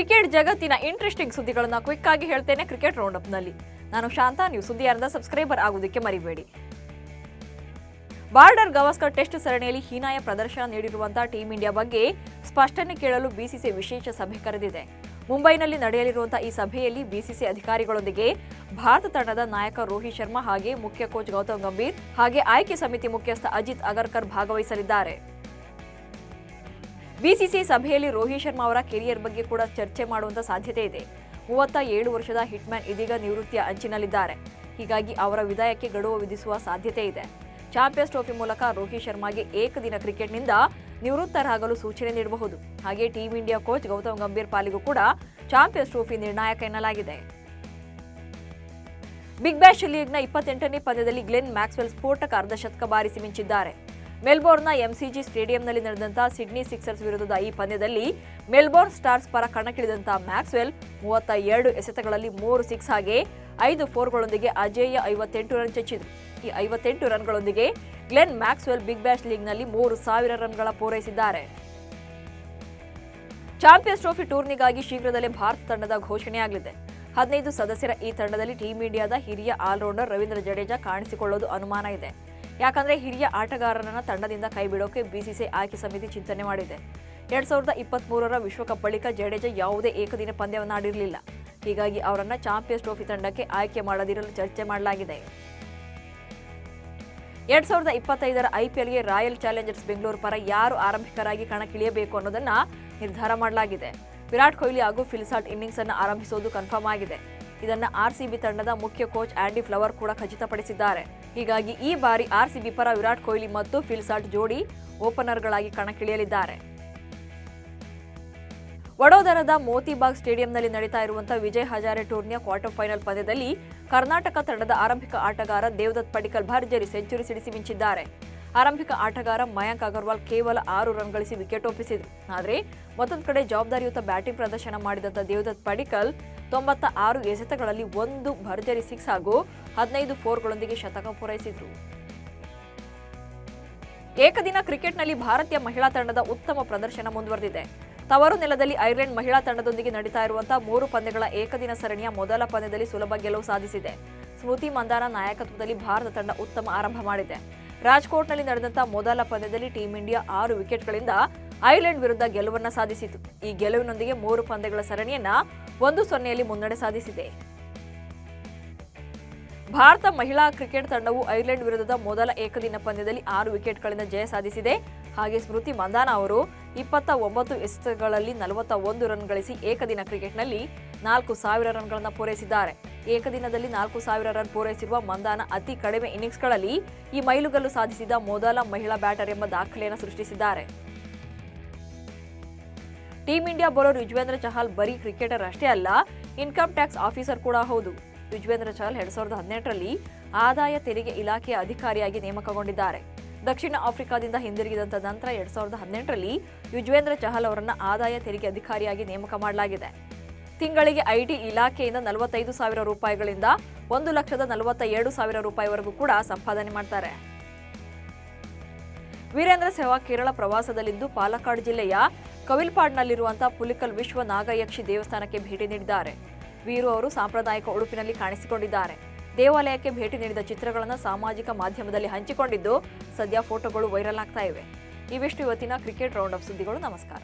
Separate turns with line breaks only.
Cricket ಜಗತ್ತಿನ interesting ಸುದ್ದಿಗಳನ್ನು quick ಆಗಿ ಹೇಳ್ತೇನೆ ಕ್ರಿಕೆಟ್ ರೌಂಡ್ ಅಪ್ ನಲ್ಲಿ. ನಾನು ಶಾಂತಾ. ನೀವು ಸುದ್ದಿಯಾರದ ಸಬ್ಸ್ಕ್ರೈಬರ್ ಆಗುವುದಕ್ಕೆ ಮರಿಬೇಡಿ. ಬಾರ್ಡರ್ ಗವಾಸ್ಕರ್ ಟೆಸ್ಟ್ ಸರಣಿಯಲ್ಲಿ ಹೀನಾಯ ಪ್ರದರ್ಶನ ನೀಡಿರುವಂತಹ ಟೀಂ ಇಂಡಿಯಾ ಬಗ್ಗೆ ಸ್ಪಷ್ಟನೆ ಕೇಳಲು ಬಿಸಿಸಿಐ ವಿಶೇಷ ಸಭೆ ಕರೆದಿದೆ. ಮುಂಬೈನಲ್ಲಿ ನಡೆಯಲಿರುವಂತಹ ಈ ಸಭೆಯಲ್ಲಿ ಬಿಸಿಸಿಐ ಅಧಿಕಾರಿಗಳೊಂದಿಗೆ ಭಾರತ ತಂಡದ ನಾಯಕ ರೋಹಿತ್ ಶರ್ಮಾ ಹಾಗೆ ಮುಖ್ಯ ಕೋಚ್ ಗೌತಮ್ ಗಂಭೀರ್ ಹಾಗೆ ಆಯ್ಕೆ ಸಮಿತಿ ಮುಖ್ಯಸ್ಥ ಅಜಿತ್ ಅಗರ್ಕರ್ ಭಾಗವಹಿಸಲಿದ್ದಾರೆ. ಬಿಸಿಸಿಐ ಸಭೆಯಲ್ಲಿ ರೋಹಿತ್ ಶರ್ಮಾ ಅವರ ಕೆರಿಯರ್ ಬಗ್ಗೆ ಕೂಡ ಚರ್ಚೆ ಮಾಡುವಂತ ಸಾಧ್ಯತೆ ಇದೆ. 37 ವರ್ಷದ ಹಿಟ್ಮ್ಯಾನ್ ಇದೀಗ ನಿವೃತ್ತಿಯ ಅಂಚಿನಲ್ಲಿದ್ದಾರೆ. ಹೀಗಾಗಿ ಅವರ ವಿದಾಯಕ್ಕೆ ಗಡುವು ವಿಧಿಸುವ ಸಾಧ್ಯತೆ ಇದೆ. ಚಾಂಪಿಯನ್ಸ್ ಟ್ರೋಫಿ ಮೂಲಕ ರೋಹಿತ್ ಶರ್ಮಾಗೆ ಏಕದಿನ ಕ್ರಿಕೆಟ್ನಿಂದ ನಿವೃತ್ತರಾಗಲು ಸೂಚನೆ ನೀಡಬಹುದು. ಹಾಗೆ team India coach Gautam Gambhir ಪಾಲಿಗೂ ಕೂಡ ಚಾಂಪಿಯನ್ಸ್ ಟ್ರೋಫಿ ನಿರ್ಣಾಯಕ ಎನ್ನಲಾಗಿದೆ. ಬಿಗ್ ಬ್ಯಾಶ್ ಲೀಗ್ನ 28ನೇ ಪಂದ್ಯದಲ್ಲಿ ಗ್ಲೆನ್ ಮ್ಯಾಕ್ಸ್ವೆಲ್ ಸ್ಫೋಟಕ ಅರ್ಧಶತಕ ಬಾರಿಸಿ ಮಿಂಚಿದ್ದಾರೆ. ಮೆಲ್ಬೋರ್ನ್ನ ಎಂಸಿಜಿ ಸ್ಟೇಡಿಯಂನಲ್ಲಿ ನಡೆದಂತಹ ಸಿಡ್ನಿ ಸಿಕ್ಸರ್ಸ್ ವಿರುದ್ಧದ ಈ ಪಂದ್ಯದಲ್ಲಿ ಮೆಲ್ಬೋರ್ನ್ ಸ್ಟಾರ್ಸ್ ಪರ ಕಣಕ್ಕಿಳಿದಂತಹ ಮ್ಯಾಕ್ಸ್ವೆಲ್ 32 ಎಸೆತಗಳಲ್ಲಿ 3 ಸಿಕ್ಸ್ ಹಾಗೆ 5 ಫೋರ್ಗಳೊಂದಿಗೆ ಅಜೇಯ 58 ರನ್ ಚಚ್ಚಿದರು. ಈ 58 ರನ್ಗಳೊಂದಿಗೆ ಗ್ಲೆನ್ ಮ್ಯಾಕ್ಸ್ವೆಲ್ ಬಿಗ್ ಬ್ಯಾಶ್ ಲೀಗ್ನಲ್ಲಿ 3000 ರನ್ಗಳ ಪೂರೈಸಿದ್ದಾರೆ. ಚಾಂಪಿಯನ್ಸ್ ಟ್ರೋಫಿ ಟೂರ್ನಿಗಾಗಿ ಶೀಘ್ರದಲ್ಲೇ ಭಾರತ ತಂಡದ ಘೋಷಣೆಯಾಗಲಿದೆ. 15 ಸದಸ್ಯರ ಈ ತಂಡದಲ್ಲಿ ಟೀಂ ಇಂಡಿಯಾದ ಹಿರಿಯ ಆಲ್ರೌಂಡರ್ ರವೀಂದ್ರ ಜಡೇಜಾ ಕಾಣಿಸಿಕೊಳ್ಳೋದು ಅನುಮಾನ ಇದೆ. ಯಾಕಂದ್ರೆ ಹಿರಿಯ ಆಟಗಾರರನ್ನ ತಂಡದಿಂದ ಕೈಬಿಡೋಕೆ ಬಿಸಿಸಿಐ ಆಯ್ಕೆ ಸಮಿತಿ ಚಿಂತನೆ ಮಾಡಿದೆ. 2023ರ ವಿಶ್ವಕಪ್ ಬಳಿಕ ಜಡೇಜಾ ಯಾವುದೇ ಏಕದಿನ ಪಂದ್ಯವನ್ನಾಡಿರಲಿಲ್ಲ. ಹೀಗಾಗಿ ಅವರನ್ನ ಚಾಂಪಿಯನ್ಸ್ ಟ್ರೋಫಿ ತಂಡಕ್ಕೆ ಆಯ್ಕೆ ಮಾಡದಿರಲು ಚರ್ಚೆ ಮಾಡಲಾಗಿದೆ. 2025ರ ಐಪಿಎಲ್ಗೆ ರಾಯಲ್ ಚಾಲೆಂಜರ್ಸ್ ಬೆಂಗಳೂರು ಪರ ಯಾರು ಆರಂಭಿಕರಾಗಿ ಕಣಕ್ಕಿಳಿಯಬೇಕು ಅನ್ನೋದನ್ನ ನಿರ್ಧಾರ ಮಾಡಲಾಗಿದೆ. ವಿರಾಟ್ ಕೊಹ್ಲಿ ಹಾಗೂ ಫಿಲ್ಸಾಲ್ಟ್ ಇನ್ನಿಂಗ್ಸ್ ಅನ್ನು ಆರಂಭಿಸುವುದು ಕನ್ಫರ್ಮ್ ಆಗಿದೆ. ಇದನ್ನ ಆರ್ಸಿಬಿ ತಂಡದ ಮುಖ್ಯ ಕೋಚ್ ಆಂಡಿ ಫ್ಲವರ್ ಕೂಡ ಖಚಿತಪಡಿಸಿದ್ದಾರೆ. ಹೀಗಾಗಿ ಈ ಬಾರಿ ಆರ್ಸಿಬಿ ಪರ ವಿರಾಟ್ ಕೊಹ್ಲಿ ಮತ್ತು ಫಿಲ್ಸಾಲ್ಟ್ ಜೋಡಿ ಓಪನರ್ಗಳಾಗಿ ಕಣಕ್ಕಿಳಿಯಲಿದ್ದಾರೆ. ವಡೋದರದ ಮೋತಿಬಾಗ್ ಸ್ಟೇಡಿಯಂನಲ್ಲಿ ನಡೀತಾ ಇರುವಂತಹ ವಿಜಯ್ ಹಜಾರೆ ಟೂರ್ನಿಯ ಕ್ವಾರ್ಟರ್ ಫೈನಲ್ ಪಂದ್ಯದಲ್ಲಿ ಕರ್ನಾಟಕ ತಂಡದ ಆರಂಭಿಕ ಆಟಗಾರ ದೇವದತ್ ಪಡಿಕ್ಕಲ್ ಭರ್ಜರಿ ಸೆಂಚುರಿ ಸಿಡಿಸಿ ಮಿಂಚಿದ್ದಾರೆ. ಆರಂಭಿಕ ಆಟಗಾರ ಮಯಾಂಕ್ ಅಗರ್ವಾಲ್ ಕೇವಲ 6 ರನ್ ಗಳಿಸಿ ವಿಕೆಟ್ ಒಪ್ಪಿಸಿದರು. ಆದರೆ ಮತ್ತೊಂದು ಕಡೆ ಜವಾಬ್ದಾರಿಯುತ ಬ್ಯಾಟಿಂಗ್ ಪ್ರದರ್ಶನ ಮಾಡಿದಂಥ ದೇವದತ್ ಪಡಿಕ್ಕಲ್ 96 ಎಸೆತಗಳಲ್ಲಿ 1 ಭರ್ಜರಿ ಸಿಕ್ಸ್ ಹಾಗೂ 15 ಫೋರ್ಗಳೊಂದಿಗೆ ಶತಕ ಪೂರೈಸಿದರು. ಏಕದಿನ ಕ್ರಿಕೆಟ್ನಲ್ಲಿ ಭಾರತೀಯ ಮಹಿಳಾ ತಂಡದ ಉತ್ತಮ ಪ್ರದರ್ಶನ ಮುಂದುವರೆದಿದೆ. ತವರು ನೆಲದಲ್ಲಿ ಐರ್ಲೆಂಡ್ ಮಹಿಳಾ ತಂಡದೊಂದಿಗೆ ನಡೀತಾ ಇರುವಂತಹ 3 ಪಂದ್ಯಗಳ ಏಕದಿನ ಸರಣಿಯ ಮೊದಲ ಪಂದ್ಯದಲ್ಲಿ ಸುಲಭ ಗೆಲುವು ಸಾಧಿಸಿದೆ. ಸ್ಮೃತಿ ಮಂದಾನ ನಾಯಕತ್ವದಲ್ಲಿ ಭಾರತ ತಂಡ ಉತ್ತಮ ಆರಂಭ ಮಾಡಿದೆ. ರಾಜ್ಕೋಟ್ನಲ್ಲಿ ನಡೆದಂತಹ ಮೊದಲ ಪಂದ್ಯದಲ್ಲಿ ಟೀಂ ಇಂಡಿಯಾ 6 ವಿಕೆಟ್ಗಳಿಂದ ಐರ್ಲೆಂಡ್ ವಿರುದ್ಧ ಗೆಲುವನ್ನು ಸಾಧಿಸಿತು. ಈ ಗೆಲುವಿನೊಂದಿಗೆ 3 ಪಂದ್ಯಗಳ ಸರಣಿಯನ್ನ 1-0ಯಲ್ಲಿ ಮುನ್ನಡೆ ಸಾಧಿಸಿದೆ. ಭಾರತ ಮಹಿಳಾ ಕ್ರಿಕೆಟ್ ತಂಡವು ಐರ್ಲೆಂಡ್ ವಿರುದ್ಧದ ಮೊದಲ ಏಕದಿನ ಪಂದ್ಯದಲ್ಲಿ 6 ವಿಕೆಟ್ಗಳಿಂದ ಜಯ ಸಾಧಿಸಿದೆ. ಹಾಗೆ ಸ್ಮೃತಿ ಮಂದಾನ ಅವರು 29 ಎಸೆತಗಳಲ್ಲಿ 41 ರನ್ ಗಳಿಸಿ ಏಕದಿನ ಕ್ರಿಕೆಟ್ನಲ್ಲಿ 4000 ರನ್ಗಳನ್ನು ಪೂರೈಸಿದ್ದಾರೆ. ಏಕದಿನದಲ್ಲಿ 4000 ರನ್ ಪೂರೈಸಿರುವ ಮಂದಾನ ಅತಿ ಕಡಿಮೆ ಇನ್ನಿಂಗ್ಸ್ಗಳಲ್ಲಿ ಈ ಮೈಲುಗಲ್ಲು ಸಾಧಿಸಿದ ಮೊದಲ ಮಹಿಳಾ ಬ್ಯಾಟರ್ ಎಂಬ ದಾಖಲೆಯನ್ನು ಸೃಷ್ಟಿಸಿದ್ದಾರೆ. Team India bowler Yuzvendra Chahal ಬರೀ ಕ್ರಿಕೆಟರ್ ಅಷ್ಟೇ ಅಲ್ಲ, ಇನ್ಕಮ್ ಟ್ಯಾಕ್ಸ್ ಆಫೀಸರ್ ಕೂಡ ಹೌದು. ಯುಜ್ವೇಂದ್ರ ಚಹಲ್ 2018ರಲ್ಲಿ ಆದಾಯ ತೆರಿಗೆ ಇಲಾಖೆಯ ಅಧಿಕಾರಿಯಾಗಿ ನೇಮಕಗೊಂಡಿದ್ದಾರೆ. ದಕ್ಷಿಣ ಆಫ್ರಿಕಾದಿಂದ ಹಿಂದಿರುಗಿದಂತ ನಂತರ 2018ರಲ್ಲಿ ಯುಜ್ವೇಂದ್ರ ಚಹಲ್ ಅವರನ್ನ ಆದಾಯ ತೆರಿಗೆ ಅಧಿಕಾರಿಯಾಗಿ ನೇಮಕ ಮಾಡಲಾಗಿದೆ. ತಿಂಗಳಿಗೆ ಐಟಿ ಇಲಾಖೆಯಿಂದ 45,000 ರೂಪಾಯಿಗಳಿಂದ 1,47,000 ರೂಪಾಯಿವರೆಗೂ ಕೂಡ ಸಂಪಾದನೆ ಮಾಡ್ತಾರೆ. ವೀರೇಂದ್ರ ಸೆಹ್ವಾಗ್ ಕೇರಳ ಪ್ರವಾಸದಲ್ಲಿದ್ದು ಪಾಲಕ್ಕಾಡ್ ಜಿಲ್ಲೆಯ ಕವಿಲ್ಪಾಡ್ನಲ್ಲಿರುವಂತಹ ಪುಲಿಕಲ್ ವಿಶ್ವ ನಾಗಯಕ್ಷಿ ದೇವಸ್ಥಾನಕ್ಕೆ ಭೇಟಿ ನೀಡಿದ್ದಾರೆ. ವೀರು ಅವರು ಸಾಂಪ್ರದಾಯಿಕ ಉಡುಪಿನಲ್ಲಿ ಕಾಣಿಸಿಕೊಂಡಿದ್ದಾರೆ. ದೇವಾಲಯಕ್ಕೆ ಭೇಟಿ ನೀಡಿದ ಚಿತ್ರಗಳನ್ನು ಸಾಮಾಜಿಕ ಮಾಧ್ಯಮದಲ್ಲಿ ಹಂಚಿಕೊಂಡಿದ್ದು ಸದ್ಯ ಫೋಟೋಗಳು ವೈರಲ್ ಆಗ್ತಾ ಇವೆ. ಇವಿಷ್ಟು ಇವತ್ತಿನ ಕ್ರಿಕೆಟ್ ರೌಂಡ್ ಅಪ್ ಸುದ್ದಿಗಳು. ನಮಸ್ಕಾರ.